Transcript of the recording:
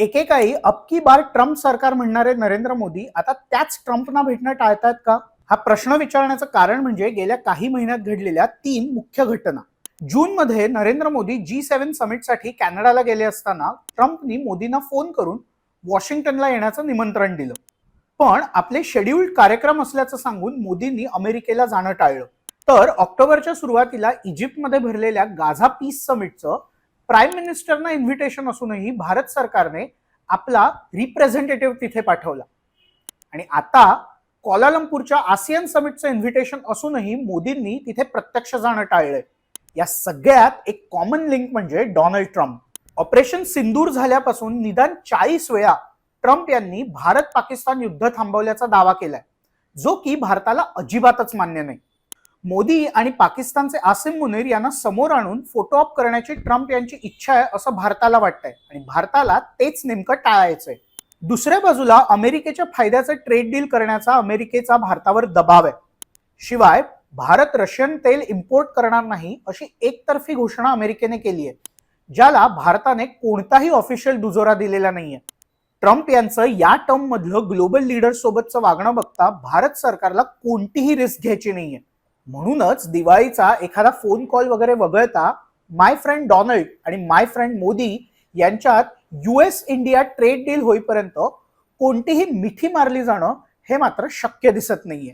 एकेकाळी अब की बार ट्रम्प सरकार म्हणणारे नरेंद्र मोदी आता त्याच ट्रम्पना भेटणं टाळतात का? हा प्रश्न विचारण्याचं कारण म्हणजे गेल्या काही महिन्यात घडलेल्या 3 मुख्य घटना. जून मध्ये नरेंद्र मोदी G7 समिटसाठी कॅनडाला गेले असताना ट्रम्पनी मोदींना फोन करून वॉशिंग्टनला येण्याचं निमंत्रण दिलं. पण आपले शेड्यूल्ड कार्यक्रम असल्याचं सांगून मोदींनी अमेरिकेला जाणं टाळलं. तर ऑक्टोबरच्या सुरुवातीला इजिप्तमध्ये भरलेल्या गाझा पीस समिटचं प्राईम मिनिस्टरना इन्व्हिटेशन असूनही भारत सरकारने आपला रिप्रेझेंटेटिव्ह तिथे पाठवला. आणि आता कोलालंपूरच्या आसियान समिटचं इन्व्हिटेशन असूनही मोदींनी तिथे प्रत्यक्ष जाणं टाळलंय. या सगळ्यात एक कॉमन लिंक म्हणजे डोनाल्ड ट्रम्प. ऑपरेशन सिंदूर झाल्यापासून निदान 40 वेळा ट्रम्प यांनी भारत पाकिस्तान युद्ध थांबवल्याचा दावा केलाय, जो की भारताला अजिबातच मान्य नाही. मोदी आणि पाकिस्तानचे आसिम मुनीर यांना समोर आणून फोटो ऑप करण्याची ट्रम्प यांची इच्छा आहे असं भारताला वाटतंय आणि भारताला तेच नेमकं टाळायचंय. दुसऱ्या बाजूला अमेरिकेच्या फायद्याचं ट्रेड डील करण्याचा अमेरिकेचा भारतावर दबाव आहे. शिवाय भारत रशियन तेल इम्पोर्ट करणार नाही अशी एकतर्फी घोषणा अमेरिकेने केली आहे, ज्याला भारताने कोणताही ऑफिशियल दुजोरा दिलेला नाहीये. ट्रम्प यांचं या टर्म मधलं ग्लोबल लीडर सोबतचं वागणं बघता भारत सरकारला कोणतीही रिस्क घ्यायची नाहीये. म्हणूनच दिवाळीचा एखादा फोन कॉल वगैरे वगळता माय फ्रेंड डोनाल्ड आणि माय फ्रेंड मोदी यांच्यात US इंडिया ट्रेड डील होईपर्यंत कोणतीही मिठी मारली जाणं हे मात्र शक्य दिसत नाहीये.